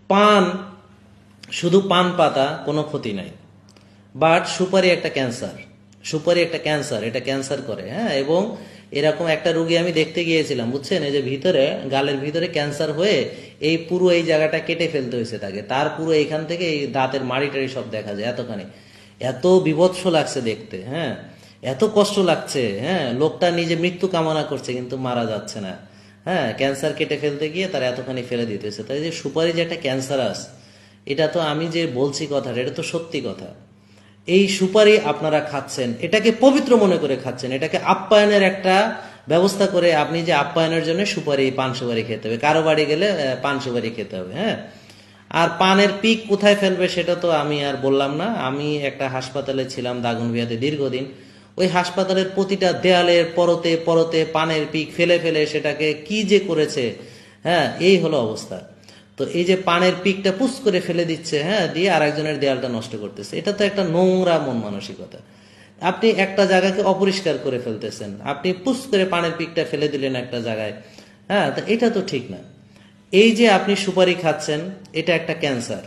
পান, শুধু পান পাতা কোনো ক্ষতি নাই, বাট সুপারি একটা ক্যান্সার। সুপারি একটা ক্যান্সার, এটা ক্যান্সার করে। হ্যাঁ, এবং এরকম একটা রোগী আমি দেখতে গিয়েছিলাম, বুঝছেন, এই যে ভিতরে গালের ভিতরে ক্যান্সার হয়ে এই পুরো এই জায়গাটা কেটে ফেলতে হয়েছে তাকে, তার পুরো এইখান থেকে এই দাঁতের মাড়ি টাড়ি সব দেখা যায়, এতখানি। এত বিভৎস লাগছে দেখতে। হ্যাঁ, এত কষ্ট লাগছে। হ্যাঁ, লোকটা নিজে মৃত্যু কামনা করছে কিন্তু মারা যাচ্ছে না। হ্যাঁ, ক্যান্সার কেটে ফেলতে গিয়ে তার এতখানি ফেলে দিতে হয়েছে। তাই যে সুপারি যে একটা ক্যান্সারাস, এটা তো আমি যে বলছি কথাটা, এটা তো সত্যি কথা। এই সুপারি আপনারা খাচ্ছেন, এটাকে পবিত্র মনে করে খাচ্ছেন, এটাকে আপ্যায়নের একটা ব্যবস্থা করে আপনি যে আপ্যায়নের জন্য সুপারি, পান সুপারি খেতে হবে, কারো বাড়ি গেলে পান সুপারি খেতে হবে। হ্যাঁ, আর পানের পিক কোথায় ফেলবে সেটা তো আমি আর বললাম না। আমি একটা হাসপাতালে ছিলাম দাগনভূঞাতে দীর্ঘদিন। ওই হাসপাতালের প্রতিটা দেয়ালের পরতে পরতে পানের পিক ফেলে ফেলে সেটাকে কি যে করেছে। হ্যাঁ, এই হলো অবস্থা। তো এই যে পানের পিকটা পুস করে ফেলে দিচ্ছে, হ্যাঁ, দিয়ে আরেকজনের দেয়ালটা নষ্ট করতেছে, এটা তো একটা নোংরা মন মানসিকতা। আপনি একটা জায়গাকে অপরিষ্কার করে ফেলতেছেন, আপনি পুস করে পানের পিকটা ফেলে দিলেন একটা জায়গায়। হ্যাঁ, তো এটা তো ঠিক না। এই যে আপনি সুপারি খাচ্ছেন, এটা একটা ক্যান্সার।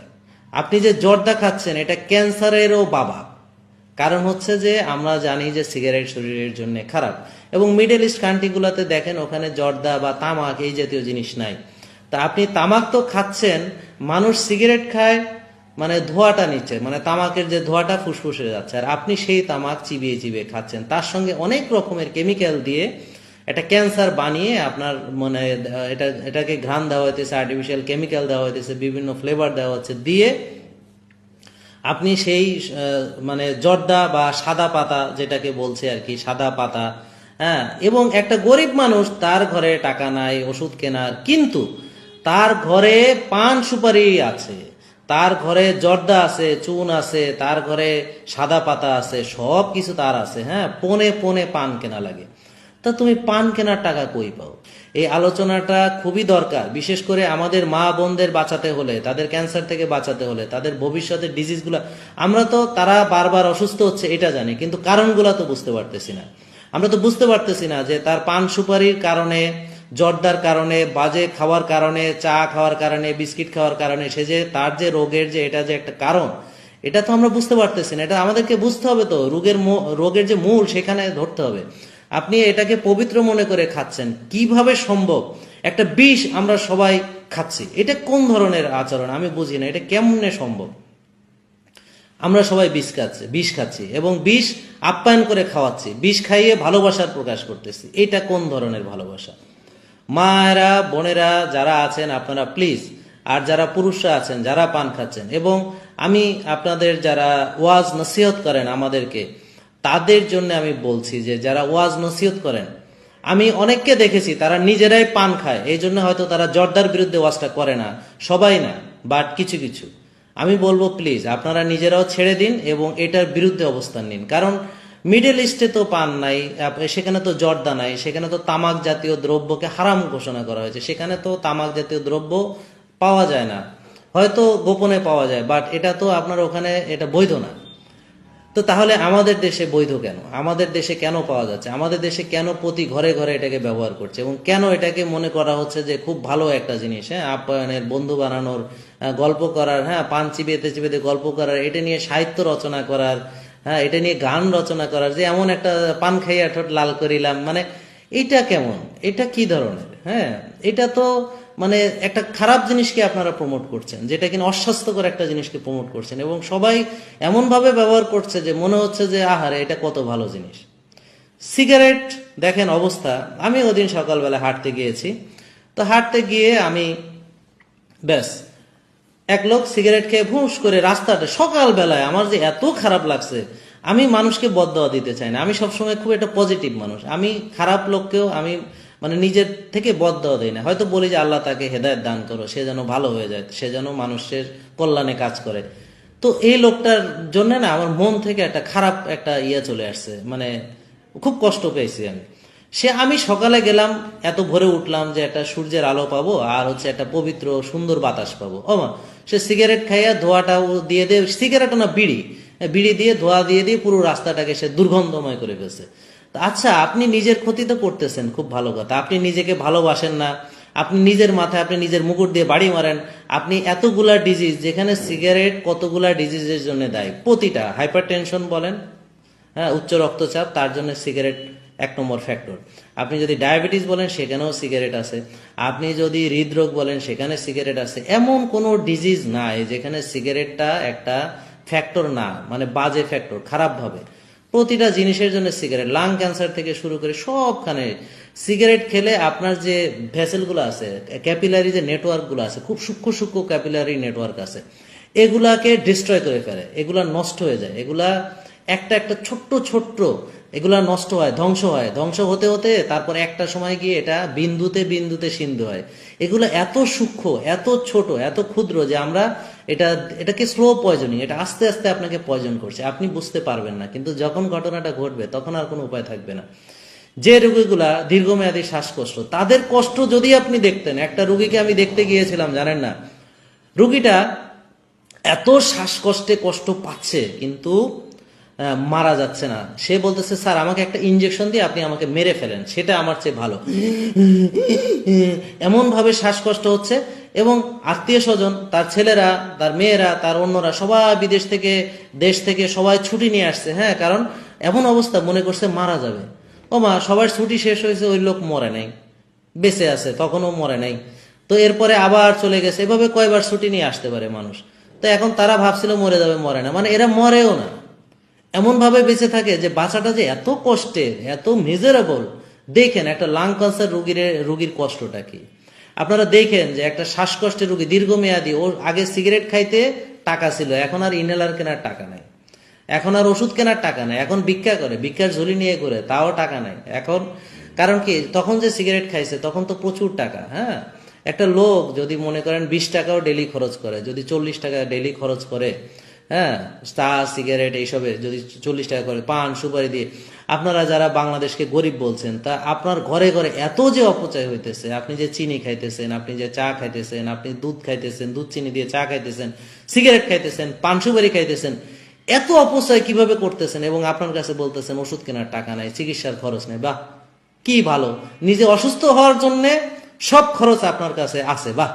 আপনি যে জর্দা খাচ্ছেন, এটা ক্যান্সারেরও বাবা। কারণ হচ্ছে যে আমরা জানি যে সিগারেট শরীরের জন্য খারাপ, এবং মিডল ইস্ট কান্ট্রিগুলোতে দেখেন ওখানে জর্দা বা তামাক এই জাতীয় জিনিস নাই। তা আপনি তামাক তো খাচ্ছেন, মানুষ সিগারেট খায় মানে ধোঁয়াটা নিচ্ছে, মানে তামাকের যে ধোঁয়াটা ফুসফুসে যাচ্ছে, আর আপনি সেই তামাক চিবিয়ে চিবিয়ে খাচ্ছেন, তার সঙ্গে অনেক রকমের কেমিক্যাল দিয়ে একটা ক্যান্সার বানিয়ে আপনার মানে এটাকে ঘ্রাণ দেওয়া হইতেছে, আর্টিফিশিয়াল কেমিক্যাল দেওয়া হইতেছে, বিভিন্ন ফ্লেভার দেওয়া হচ্ছে, দিয়ে আপনি সেই মানে জর্দা বা সাদা পাতা যেটাকে বলছে আর কি, সাদা পাতা। হ্যাঁ, এবং একটা গরিব মানুষ, তার ঘরে টাকা নাই ওষুধ কেনার, কিন্তু তার ঘরে পান সুপারি আছে, তার ঘরে জর্দা আছে, চুন আছে, তার ঘরে সাদা পাতা আছে, সব কিছু তার আছে। হ্যাঁ, পনে পনে পান কেনা লাগে। তা তুমি পান কেনার টাকা কই পাও? এই আলোচনাটা খুবই দরকার, বিশেষ করে আমাদের মা বোনদের বাঁচাতে হলে, তাদের ক্যান্সার থেকে বাঁচাতে হলে, তাদের ভবিষ্যতের ডিজিজগুলো। আমরা তো তারা বারবার অসুস্থ হচ্ছে এটা জানি, কিন্তু কারণগুলো তো বুঝতে পারতেছি না। আমরা তো বুঝতে পারতেছি না যে তার পান সুপারির কারণে, জর্দার কারণে, বাজে খাওয়ার কারণে, চা খাওয়ার কারণে, বিস্কিট খাওয়ার কারণে সে যে তার যে রোগের যে এটা যে একটা কারণ, এটা তো আমরা বুঝতে পারতেছি না। এটা আমাদেরকে বুঝতে হবে, তো রোগের যে মূল সেখানে ধরতে হবে। আপনি এটাকে পবিত্র মনে করে খাচ্ছেন, কিভাবে সম্ভব? একটা বিষ আমরা সবাই খাচ্ছি, এটা কোন ধরনের আচরণ আমি বুঝি না, এটা কেমনে সম্ভব? আমরা সবাই বিষ খাচ্ছি এবং বিষ আপ্যায়ন করে খাওয়াচ্ছি, বিষ খাইয়ে ভালোবাসার প্রকাশ করতেছি, এটা কোন ধরনের ভালোবাসা? মায়েরা, বোনেরা যারা আছেন আপনারা প্লিজ, আর যারা পুরুষরা আছেন যারা পান খাচ্ছেন, এবং আমি আপনাদের যারা ওয়াজ নসিহত করেন আমাদেরকে, তাদের জন্য আমি বলছি যে যারা ওয়াজ নসিহত করেন, আমি অনেককে দেখেছি তারা নিজেরাই পান খায়, এই জন্য হয়তো তারা জর্দার বিরুদ্ধে ওয়াজটা করে না, সবাই না, বাট কিছু কিছু। আমি বলবো প্লিজ আপনারা নিজেরাও ছেড়ে দিন এবং এটার বিরুদ্ধে অবস্থান নিন। কারণ মিডল ইস্টে তো পান নাই, সেখানে তো জর্দা নাই, সেখানে তো তামাক জাতীয় দ্রব্যকে হারাম ঘোষণা করা হয়েছে, সেখানে তো তামাক জাতীয় দ্রব্য পাওয়া যায় না, হয়তো গোপনে পাওয়া যায়, বাট এটা তো আপনার ওখানে এটা বৈধ না। তো তাহলে আমাদের দেশে বৈধ কেন? আমাদের দেশে কেন পাওয়া যাচ্ছে? আমাদের দেশে কেন প্রতি ঘরে ঘরে এটাকে ব্যবহার করছে, এবং কেন এটাকে মনে করা হচ্ছে যে খুব ভালো একটা জিনিস? হ্যাঁ, আপ্যায়নের, বন্ধু বানানোর, গল্প করার, হ্যাঁ, পান চিবেতে চিবেতে গল্প করার, এটা নিয়ে সাহিত্য রচনা করার, হ্যাঁ, এটা নিয়ে গান রচনা করার, যে এমন একটা পান খাইয়া ঠোঁট লাল করিলাম, মানে এটা কেমন? এটা কি ধরনের? হ্যাঁ, এটা তো মানে একটা খারাপ জিনিসকে আপনারা প্রমোট করছেন, যেটা কিনা অস্বাস্থ্যকর একটা জিনিসকে প্রমোট করছেন, এবং সবাই এমনভাবে ব্যবহার করছে যে মনে হচ্ছে যে আহারে এটা কত ভালো জিনিস। সিগারেট দেখেন অবস্থা। আমি ওদিন সকালবেলা হাঁটতে গিয়েছি, তো হাঁটতে গিয়ে আমি ব্যাস এক লোক সিগারেট খেয়ে ভুস করে রাস্তাটা, সকালবেলায় আমার যে এত খারাপ লাগছে। আমি মানুষকে বদদোয়া দিতে চাই না, আমি সবসময় খুব একটা পজিটিভ মানুষ, আমি খারাপ লোককেও আমি মানে নিজের থেকে বদদোয়া দেই না, হয়তো বলি যে আল্লাহ তাকে হেদায়েত দান করো, সে যেন ভালো হয়ে যায়, সে যেন মানুষের কল্যাণে কাজ করে। তো এই লোকটার জন্য না আমার মন থেকে একটা খারাপ একটা চলে আসছে, মানে খুব কষ্ট পেয়েছি আমি। আমি সকালে গেলাম, এত ভোরে উঠলাম যে একটা সূর্যের আলো পাবো, আর হচ্ছে একটা পবিত্র সুন্দর বাতাস পাবো। মা, সে সিগারেট খাইয়া ধোঁয়াটা দিয়ে দিয়ে, সিগারেটও না, বিড়ি, বিড়ি দিয়ে ধোঁয়া দিয়ে দিয়ে পুরো রাস্তাটাকে সে দুর্গন্ধময় করে ফেলছে। আচ্ছা, আপনি নিজের ক্ষতি তো করতেছেন, খুব ভালো কথা, আপনি নিজেকে ভালোবাসেন না, আপনি নিজের মাথায় আপনি নিজের মুকুট দিয়ে বাড়ি মারেন, আপনি এতগুলা ডিজিজ, যেখানে সিগারেট কতগুলা ডিজিজের জন্য দায়ী, প্রতিটা হাইপারটেনশন বলেন, হ্যাঁ, উচ্চ রক্তচাপ, তার জন্য সিগারেট 1 নম্বর ফ্যাক্টর। আপনি যদি ডায়াবেটিস বলেন সেখানেও সিগারেট আছে, আপনি যদি হৃদরোগ বলেন সেখানে সিগারেট আছে। এমন কোনো ডিজিজ নাই যেখানে সিগারেটটা একটা ফ্যাক্টর না, মানে বাজে ফ্যাক্টর, খারাপভাবে। প্রতিটা জিনিসের জন্য সিগারেট, লাং ক্যান্সার থেকে শুরু করে সবখানে সিগারেট খেলে আপনার যে ভেসেলগুলো আছে, ক্যাপিলারি যে নেটওয়ার্কগুলো আছে, খুব সূক্ষ্ম সূক্ষ্ম ক্যাপিলারি নেটওয়ার্ক আছে, এগুলাকে ডিস্ট্রয় করে ফেলে, এগুলা নষ্ট হয়ে যায়, এগুলা একটা একটা ছোট্ট ছোট্ট এগুলা নষ্ট হয়, ধ্বংস হয়, ধ্বংস হতে হতে তারপর একটা সময় গিয়ে এটা বিন্দুতে বিন্দুতে সিন্ধু হয়। এগুলো এত সূক্ষ্ম, এত ছোট, এত ক্ষুদ্র যে আমরা এটাকে স্লো পয়জনিং, এটা আস্তে আস্তে আপনাকে পয়জন করছে, আপনি বুঝতে পারবেন না, কিন্তু যখন ঘটনাটা ঘটবে তখন আর কোনো উপায় থাকবে না। যে রোগীগুলা দীর্ঘমেয়াদী শ্বাসকষ্ট, তাদের কষ্ট যদি আপনি দেখতেন, একটা রুগীকে আমি দেখতে গিয়েছিলাম, জানেন না, রুগীটা এত শ্বাসকষ্টে কষ্ট পাচ্ছে কিন্তু মারা যাচ্ছে না। সে বলতেছে, স্যার আমাকে একটা ইনজেকশন দিয়ে আপনি আমাকে মেরে ফেলেন, সেটা আমার চেয়ে ভালো। এমন ভাবে শ্বাসকষ্ট হচ্ছে, এবং আত্মীয় স্বজন, তার ছেলেরা, তার মেয়েরা, তার অন্যরা সবাই বিদেশ থেকে, দেশ থেকে সবাই ছুটি নিয়ে আসছে, হ্যাঁ, কারণ এমন অবস্থা, মনে করছে মারা যাবে। ও মা, সবার ছুটি শেষ হয়েছে, ওই লোক মরে নাই, বেঁচে আছে, তখনও মরে নাই। তো এরপরে আবার চলে গেছে, এভাবে কয়বার ছুটি নিয়ে আসতে পারে মানুষ? তো এখন তারা ভাবছিল মরে যাবে, মরে না, মানে এরা মরেও না, এমন ভাবে বেঁচে থাকে যে বাঁচাটা যে এত কষ্টের, এত মিজারেবল। দেখেন একটা লাং ক্যান্সার রোগীর কষ্টটা কি। আপনারা দেখেন যে একটা শ্বাসকষ্টের রোগী দীর্ঘমেয়াদী, ওর আগে সিগারেট খাইতে টাকা ছিল, এখন আর ইনহেলার কেনার টাকা নাই, এখন আর ওষুধ কেনার টাকা নাই, এখন ভিক্ষা করে, ভিক্ষার ঝুলি নিয়ে করে, তাও টাকা নাই এখন। কারণ কি, তখন যে সিগারেট খাইছে তখন তো প্রচুর টাকা। হ্যাঁ, একটা লোক যদি মনে করেন 20 টাকাও ডেলি খরচ করে, যদি 40 টাকা ডেলি খরচ করে, হ্যাঁ, চা সিগারেট এইসবে যদি 40 টাকা করে, পান সুপারি দিয়ে, আপনারা যারা বাংলাদেশকে গরিব বলছেন, তা আপনার ঘরে ঘরে এত যে অপচয় হইতেছে, আপনি যে চিনি খাইতেছেন, আপনি যে চা খাইতেছেন, আপনি দুধ খাইতেছেন, দুধ চিনি দিয়ে চা খাইতেছেন, সিগারেট খাইতেছেন, পান সুপারি খাইতেছেন, এত অপচয় কিভাবে করতেছেন, এবং আপনার কাছে বলতেছেন ওষুধ কেনার টাকা নাই, চিকিৎসার খরচ নেই। বাহ, কি ভালো, নিজে অসুস্থ হওয়ার জন্য সব খরচ আপনার কাছে আছে। বাহ,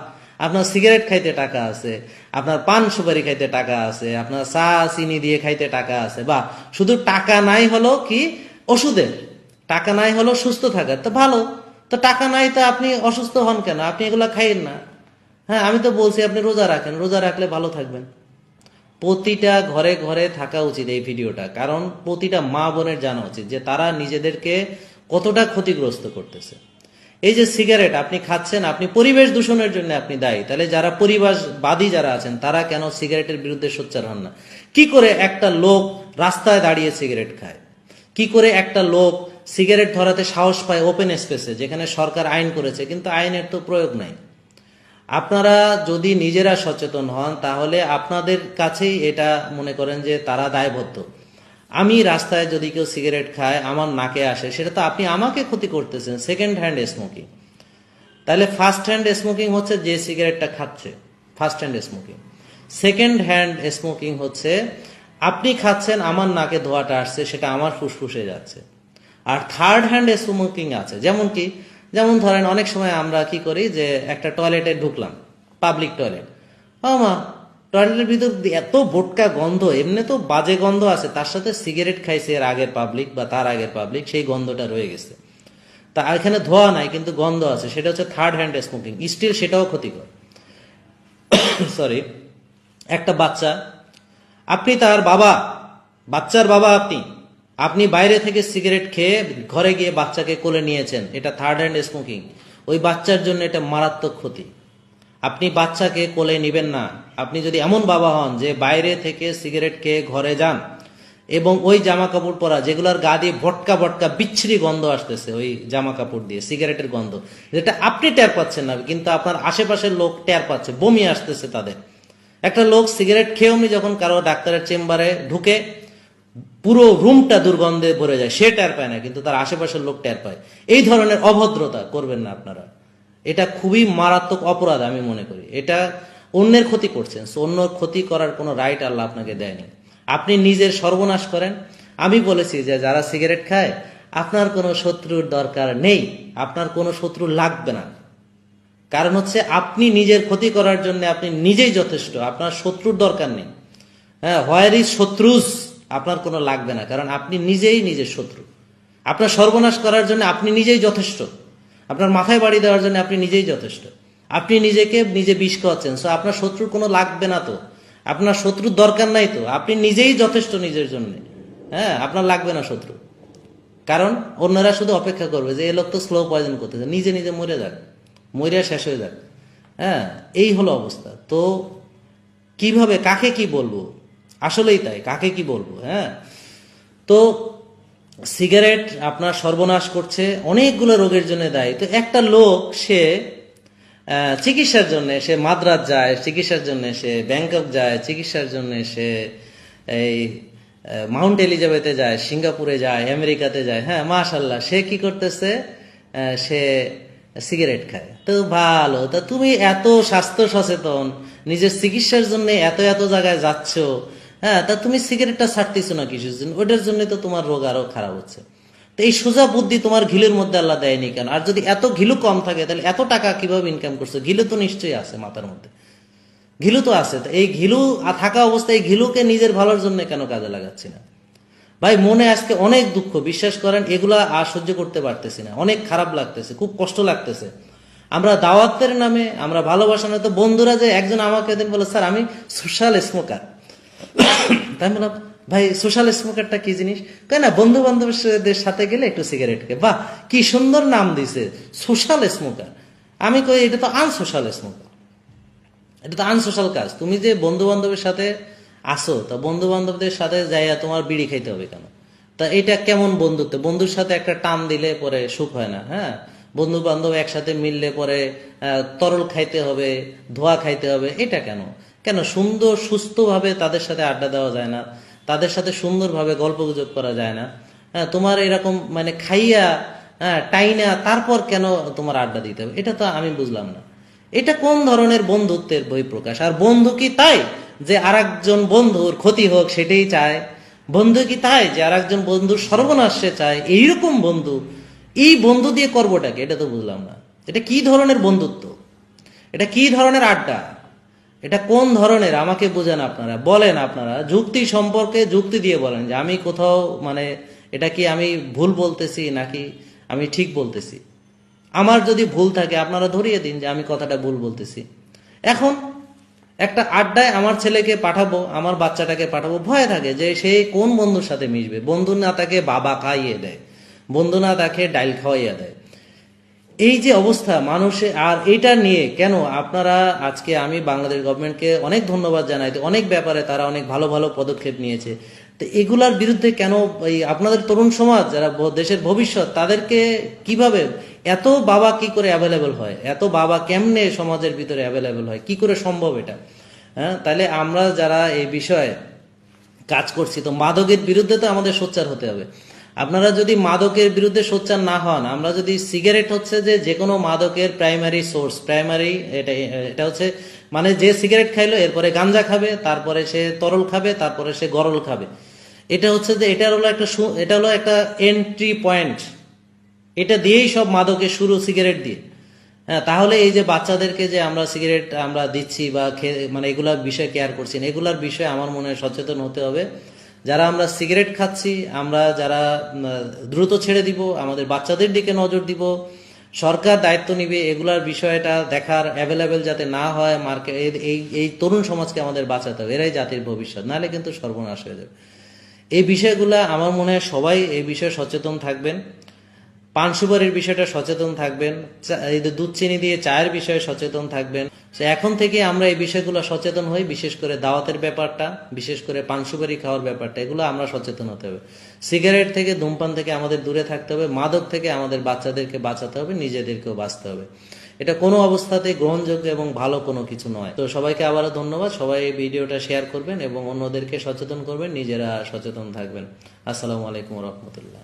আপনার সিগারেট খাইতে টাকা আছে, আপনার পান সুপারি খাইতে টাকা আছে, আপনার চা চিনি দিয়ে খাইতে টাকা আছে। বা শুধু টাকা নাই হলো কি ওষুধের, টাকা নাই হলো সুস্থ থাকার। তো ভালো, তো টাকা নাই, তো আপনি অসুস্থ হন কেন? আপনি এগুলা খাইেন না। হ্যাঁ, আমি তো বলছি আপনি রোজা রাখেন, রোজা রাখলে ভালো থাকবেন। প্রতিটা ঘরে ঘরে থাকা উচিত এই ভিডিওটা, কারণ প্রতিটা মা বোনের জানা উচিত যে তারা নিজেদেরকে কতটা ক্ষতিগ্রস্ত করতেছে। এই যে সিগারেট আপনি খাচ্ছেন, আপনি পরিবেশ দূষণের জন্য আপনি দায়ী। তাহলে যারা পরিবেশবাদী যারা আছেন, তারা কেন সিগারেটের বিরুদ্ধে সোচ্চার হন না? কি করে একটা লোক রাস্তায় দাঁড়িয়ে সিগারেট খায়? কি করে একটা লোক সিগারেট ধরাতে সাহস পায় ওপেন স্পেসে, যেখানে সরকার আইন করেছে, কিন্তু আইনের তো প্রয়োগ নাই? আপনারা যদি নিজেরা সচেতন হন, তাহলে আপনাদের কাছেই এটা মনে করেন যে তারা দায়বদ্ধ। আমি রাস্তায় যদি কেউ সিগারেট খায়, আমার নাকে আসে, সেটা তো আপনি আমাকে ক্ষতি করতেছেন। Second hand smoking. তাহলে ফার্স্ট হ্যান্ড স্মোকিং হচ্ছে যে সিগারেটটা খাচ্ছে, first hand smoking. Second hand smoking হচ্ছে আপনি খাচ্ছেন, আমার নাকে ধোঁয়াটা আসছে, সেটা আমার ফুসফুসে যাচ্ছে। আর থার্ড হ্যান্ড স্মোকিং আছে, যেমন ধরেন অনেক সময় আমরা কি করি যে একটা টয়লেটে ঢুকলাম, পাবলিক টয়লেট, মা, টয়লেটের ভিতর এত বোটকা গন্ধ, এমনি তো বাজে গন্ধ আছে, তার সাথে সিগারেট খাইছে এর আগের পাবলিক বা তার আগের পাবলিক, সেই গন্ধটা রয়ে গেছে। তা এখানে ধোয়া নাই কিন্তু গন্ধ আছে, সেটা হচ্ছে থার্ড হ্যান্ড স্মোকিং। স্টিল সেটাও ক্ষতিকর। সরি, একটা বাচ্চা, আপনি তার বাবা, বাচ্চার বাবা, আপনি বাইরে থেকে সিগারেট খেয়ে ঘরে গিয়ে বাচ্চাকে কোলে নিয়েছেন, এটা থার্ড হ্যান্ড স্মোকিং। ওই বাচ্চার জন্য এটা মারাত্মক ক্ষতি। আপনি বাচ্চাকে কোলে নিবেন না। আপনি যদি এমন বাবা হন যে বাইরে থেকে সিগারেট খেয়ে ঘরে যান, এবং ওই জামা কাপড় পরা যেগুলোর গা দিয়ে ভটকা ভটকা বিচ্ছিরি গন্ধ আসতেছে, ওই জামা কাপড় দিয়ে সিগারেটের গন্ধ, যেটা আপনি টের পাচ্ছেন না কিন্তু আপনার আশেপাশের লোক টের পাচ্ছে, বমি আসতেছে তাদের। একটা লোক সিগারেট খেয়ে অমনি যখন কারো ডাক্তারের চেম্বারে ঢুকে, পুরো রুমটা দুর্গন্ধে ভরে যায়, সে টের পায় না কিন্তু তার আশেপাশের লোক টের পায়। এই ধরনের অভদ্রতা করবেন না আপনারা। এটা খুবই মারাত্মক অপরাধ আমি মনে করি। এটা অন্যের ক্ষতি করছেন, অন্যের ক্ষতি করার কোনো রাইট আল্লাহ আপনাকে দেয়নি। আপনি নিজের সর্বনাশ করেন। আমি বলেছি যে যারা সিগারেট খায়, আপনার কোনো শত্রুর দরকার নেই, আপনার কোনো শত্রু লাগবে না। কারণ হচ্ছে আপনি নিজের ক্ষতি করার জন্য আপনি নিজেই যথেষ্ট, আপনার শত্রুর দরকার নেই। হ্যাঁ, হোয়ার ইজ শত্রুস, আপনার কোনো লাগবে না, কারণ আপনি নিজেই নিজের শত্রু। আপনার সর্বনাশ করার জন্য আপনি নিজেই যথেষ্ট, আপনার মাথায় বাড়ি দেওয়ার জন্য আপনি নিজেই যথেষ্ট। আপনি নিজেকে নিজে বিষ খাওয়াচ্ছেন, সো আপনার শত্রুর কোনো লাগবে না, তো আপনার শত্রুর দরকার নাই, তো আপনি নিজেই যথেষ্ট নিজের জন্য। হ্যাঁ, আপনার লাগবে না শত্রু, কারণ অন্যরা শুধু অপেক্ষা করবে যে এ লোক তো স্লো পয়জন করতেছে, নিজে নিজে মরে যাক, মরিয়া শেষ হয়ে যাক। হ্যাঁ, এই হলো অবস্থা। তো কিভাবে কাকে কি বলবো, আসলেই তাই, কাকে কি বলবো। হ্যাঁ, তো সিগারেট আপনার সর্বনাশ করছে, অনেকগুলো রোগের জন্য দায়ী। তো একটা লোক সে চিকিৎসার জন্য সে মাদ্রাজ যায়, চিকিৎসার জন্য সে ব্যাংকক যায়, চিকিৎসার জন্য সে এই মাউন্ট এলিজাবেথে যায়, সিঙ্গাপুরে যায়, আমেরিকাতে যায়। হ্যাঁ, মাশাল্লাহ, সে কি করতেছে, সে সিগারেট খায়। তো ভালো, তা তুমি এত স্বাস্থ্য সচেতন, নিজের চিকিৎসার জন্য এত এত জায়গায় যাচ্ছ, হ্যাঁ, তা তুমি সিগারেটটা ছাড়তেছো না কিছুর জন্য? ওইটার জন্য তো তোমার রোগ আরো খারাপ হচ্ছে। তো এই সোজা বুদ্ধি তোমার ঘিলুর মধ্যে আল্লাহ দেয়নি কেন? আর যদি এত ঘিলু কম থাকে তাহলে এত টাকা কিভাবে ইনকাম করছো? ঘিলু তো নিশ্চয়ই আছে মাথার মধ্যে, ঘিলু তো আছে। তো এই ঘিলু থাকা অবস্থায় এই ঘিলুকে নিজের ভালোর জন্য কেন কাজে লাগাচ্ছি না? ভাই, মনে আজকে অনেক দুঃখ, বিশ্বাস করেন, এগুলা আর সহ্য করতে পারতেছি না, অনেক খারাপ লাগতেছে, খুব কষ্ট লাগতেছে। আমরা দাওয়াতের নামে, আমরা ভালোবাসার নামে, তো বন্ধুরা যে একজন আমাকে দিন বলে, স্যার আমি সোশ্যাল স্মোকার। তাই বললাম, ভাই সোশ্যাল স্মোকারটা কি জিনিস? কেন না, বন্ধু বান্ধবদের সাথে গেলে একটু সিগারেট খেয়ে, বাহ কি সুন্দর নাম দিছে, সোশ্যাল স্মোকার। আমি কই এটা তো আনসোশ্যাল স্মোকার, এটা তো আনসোশ্যাল কাজ। তুমি যে বন্ধু বান্ধবের সাথে আসো, তা বন্ধু বান্ধবদের সাথে যাইয়া তোমার বিড়ি খাইতে হবে কেন? তা এটা কেমন বন্ধুত্ব? বন্ধুর সাথে একটা টান দিলে পরে সুখ হয় না। হ্যাঁ, বন্ধু বান্ধব একসাথে মিললে পরে তরল খাইতে হবে, ধোয়া খাইতে হবে, এটা কেন? কেন সুন্দর সুস্থভাবে তাদের সাথে আড্ডা দেওয়া যায় না? তাদের সাথে সুন্দরভাবে গল্প গুজব করা যায় না? হ্যাঁ, তোমার এরকম মানে খাইয়া, হ্যাঁ, টাইনা তারপর কেন তোমার আড্ডা দিতে হবে? এটা তো আমি বুঝলাম না। এটা কোন ধরনের বন্ধুত্বের বহিঃপ্রকাশ? আর বন্ধু কি তাই যে আরেকজন বন্ধুর ক্ষতি হোক সেটাই চায়? বন্ধু কি তাই যে আরেকজন বন্ধুর সর্বনাশ সে চায়? এইরকম বন্ধু, এই বন্ধু দিয়ে করবোটাকে, এটা তো বুঝলাম না। এটা কি ধরনের বন্ধুত্ব? এটা কি ধরনের আড্ডা? এটা কোন ধরনের, আমাকে বোঝান আপনারা, বলেন আপনারা, যুক্তি সম্পর্কে যুক্তি দিয়ে বলেন যে আমি কোথাও মানে এটা কি আমি ভুল বলতেছি নাকি আমি ঠিক বলতেছি। আমার যদি ভুল থাকে আপনারা ধরিয়ে দিন যে আমি কথাটা ভুল বলতেছি। এখন একটা আড্ডায় আমার ছেলেকে পাঠাবো, আমার বাচ্চাটাকে পাঠাবো, ভয় থাকে যে সে কোন বন্ধুর সাথে মিশবে। বন্ধু না তাকে বাবা খাইয়ে দেয়, বন্ধু না তাকে ডাইল খাওয়াইয়া দেয়। এই যে অবস্থা মানুষে, আর এটা নিয়ে কেন আপনারা, আজকে আমি বাংলাদেশ গভর্নমেন্টকে অনেক ধন্যবাদ জানাই, অনেক ব্যাপারে তারা অনেক ভালো ভালো পদক্ষেপ নিয়েছে। তো এগুলার বিরুদ্ধে কেন এই আপনাদের তরুণ সমাজ যারা দেশের ভবিষ্যৎ, তাদেরকে কিভাবে এত বাবা কি করে অ্যাভেলেবল হয়, এত বাবা কেমনে সমাজের ভিতরে অ্যাভেলেবল হয়, কি করে সম্ভব এটা? হ্যাঁ, তাহলে আমরা যারা এই বিষয়ে কাজ করছি, তো মাদকের বিরুদ্ধে তো আমাদের সোচ্চার হতে হবে। আপনারা যদি মাদকের বিরুদ্ধে সোচ্চার না হন, আমরা যদি, সিগারেট হচ্ছে যে কোনো মাদকের প্রাইমারি সোর্স, প্রাইমারি এটা এটা হচ্ছে মানে যে সিগারেট খাইলো এরপরে গাঞ্জা খাবে, তারপরে সে তরল খাবে, তারপরে সে গরল খাবে। এটা হচ্ছে যে এটা হলো একটা এন্ট্রি পয়েন্ট। এটা দিয়েই সব মাদকের শুরু, সিগারেট দিয়ে। হ্যাঁ, তাহলে এই যে বাচ্চাদেরকে যে আমরা সিগারেট আমরা দিচ্ছি বা মানে এগুলার বিষয়ে কেয়ার করছি না, এগুলার বিষয়ে আমার মনে হয় সচেতন হতে হবে। যারা আমরা সিগারেট খাচ্ছি, আমরা যারা দ্রুত ছেড়ে দিব, আমাদের বাচ্চাদের দিকে নজর দিব, সরকার দায়িত্ব নিবে এগুলার বিষয়টা দেখার, অ্যাভেলেবেল যাতে না হয় মার্কেট। এই তরুণ সমাজকে আমাদের বাঁচাতে হবে, এরাই জাতির ভবিষ্যৎ, নাহলে কিন্তু সর্বনাশ হয়ে যাবে। এই বিষয়গুলা আমার মনে হয় সবাই এই বিষয়ে সচেতন থাকবেন। পান সুপারির বিষয়টা সচেতন থাকবেন, এই যে দুধ চিনি দিয়ে চায়ের বিষয়ে সচেতন থাকবেন। এখন থেকে আমরা এই বিষয়গুলো সচেতন হই, বিশেষ করে দাওয়াতের ব্যাপারটা, বিশেষ করে পান সুপারি খাওয়ার ব্যাপারটা, এগুলো আমরা সচেতন হতে হবে। সিগারেট থেকে, ধূমপান থেকে আমাদের দূরে থাকতে হবে, মাদক থেকে আমাদের বাচ্চাদেরকে বাঁচাতে হবে, নিজেদেরকেও বাঁচতে হবে। এটা কোনো অবস্থাতেই গ্রহণযোগ্য এবং ভালো কোনো কিছু নয়। তো সবাইকে আবারও ধন্যবাদ। সবাই এই ভিডিওটা শেয়ার করবেন এবং অন্যদেরকে সচেতন করবেন, নিজেরা সচেতন থাকবেন। আসসালামু আলাইকুম রহমতুল্লাহ।